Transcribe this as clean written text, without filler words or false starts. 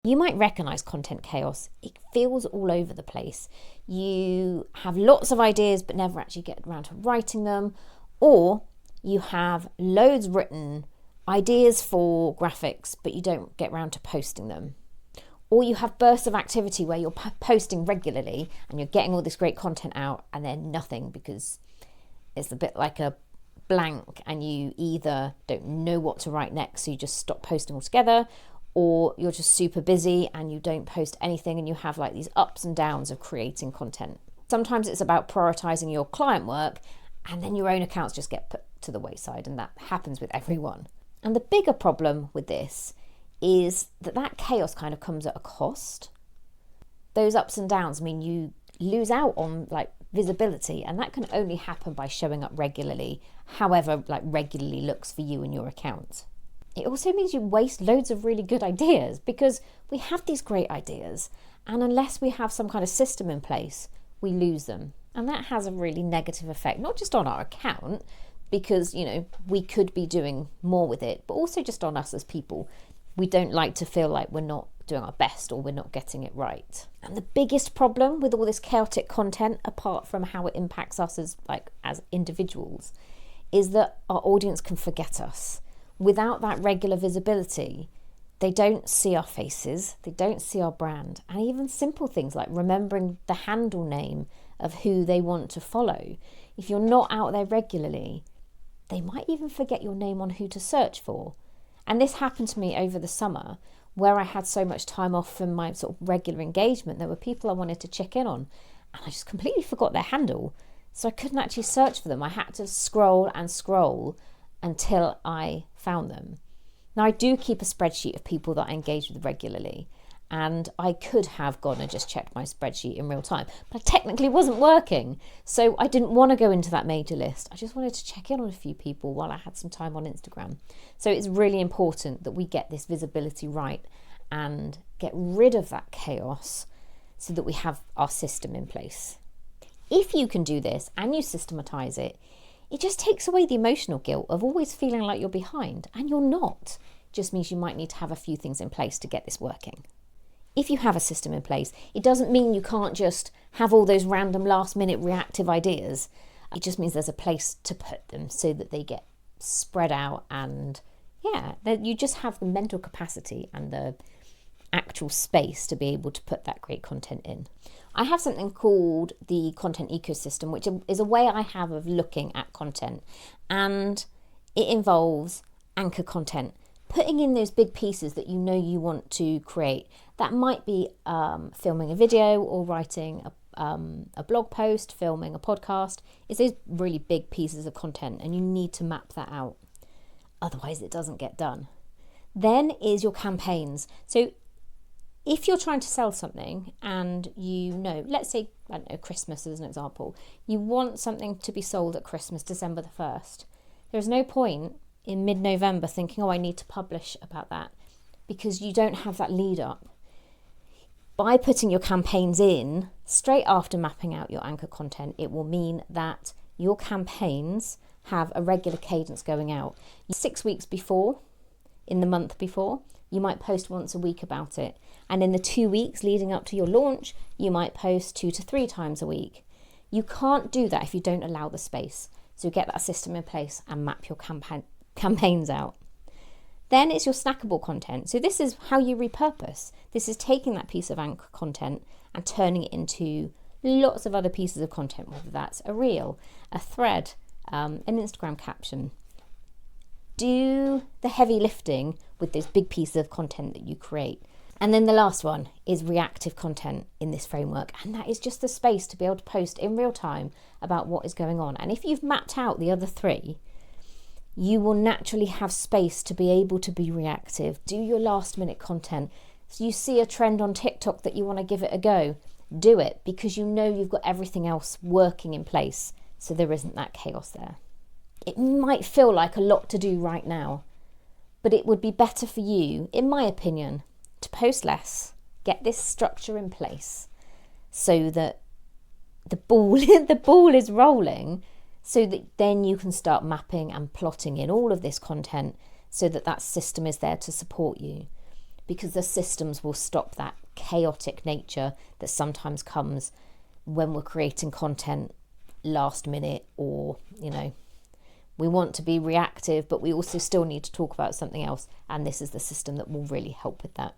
You might recognize content chaos. It feels all over the place. You have lots of ideas but never actually get around to writing them, or you have loads written, ideas for graphics, but you don't get around to posting them. Or you have bursts of activity where you're posting regularly and you're getting all this great content out and then nothing, because it's a bit like a blank and you either don't know what to write next, so you just stop posting altogether, or you're just super busy and you don't post anything and you have like these ups and downs of creating content. Sometimes it's about prioritizing your client work and then your own accounts just get put to the wayside, and that happens with everyone. And the bigger problem with this is that chaos kind of comes at a cost. Those ups and downs mean you lose out on like visibility, and that can only happen by showing up regularly, however like regularly looks for you and your account. It also means you waste loads of really good ideas, because we have these great ideas, and unless we have some kind of system in place, we lose them. And that has a really negative effect, not just on our account, because, you know, we could be doing more with it, but also just on us as people. We don't like to feel like we're not doing our best or we're not getting it right. And the biggest problem with all this chaotic content, apart from how it impacts us as individuals, is that our audience can forget us. Without that regular visibility, they don't see our faces, they don't see our brand, and even simple things like remembering the handle name of who they want to follow. If you're not out there regularly, they might even forget your name on who to search for. And this happened to me over the summer, where I had so much time off from my sort of regular engagement. There were people I wanted to check in on, and I just completely forgot their handle. So I couldn't actually search for them. I had to scroll and scroll until I found them. Now, I do keep a spreadsheet of people that I engage with regularly, and I could have gone and just checked my spreadsheet in real time, but technically wasn't working. So I didn't want to go into that major list. I just wanted to check in on a few people while I had some time on Instagram. So it's really important that we get this visibility right and get rid of that chaos so that we have our system in place. If you can do this and you systematize it, it just takes away the emotional guilt of always feeling like you're behind, and you're not. It just means you might need to have a few things in place to get this working. If you have a system in place, it doesn't mean you can't just have all those random last-minute reactive ideas. It just means there's a place to put them so that they get spread out, and that you just have the mental capacity and the actual space to be able to put that great content in. I have something called the content ecosystem, which is a way I have of looking at content, and it involves anchor content, putting in those big pieces that you know you want to create. That might be filming a video or writing a blog post, filming a podcast. It's those really big pieces of content, and you need to map that out. Otherwise, it doesn't get done. Then is your campaigns. So if you're trying to sell something and you know, let's say, I don't know, Christmas as an example, you want something to be sold at Christmas, December the 1st. There's no point in mid-November thinking, I need to publish about that, because you don't have that lead up. By putting your campaigns in straight after mapping out your anchor content, it will mean that your campaigns have a regular cadence going out. 6 weeks before, in the month before, you might post once a week about it. And in the 2 weeks leading up to your launch, you might post 2 to 3 times a week. You can't do that if you don't allow the space. So get that system in place and map your campaigns out. Then it's your snackable content. So this is how you repurpose. This is taking that piece of anchor content and turning it into lots of other pieces of content, whether that's a reel, a thread, an Instagram caption. Do the heavy lifting with those big pieces of content that you create. And then the last one is reactive content in this framework, and that is just the space to be able to post in real time about what is going on. And if you've mapped out the other three, you will naturally have space to be able to be reactive. Do your last minute content. So you see a trend on TikTok that you want to give it a go, do it, because you know you've got everything else working in place, so there isn't that chaos there. It might feel like a lot to do right now, but it would be better for you, in my opinion, to post less, get this structure in place so that the ball is rolling, so that then you can start mapping and plotting in all of this content so that that system is there to support you. because the systems will stop that chaotic nature that sometimes comes when we're creating content last minute, or, we want to be reactive, but we also still need to talk about something else. And this is the system that will really help with that.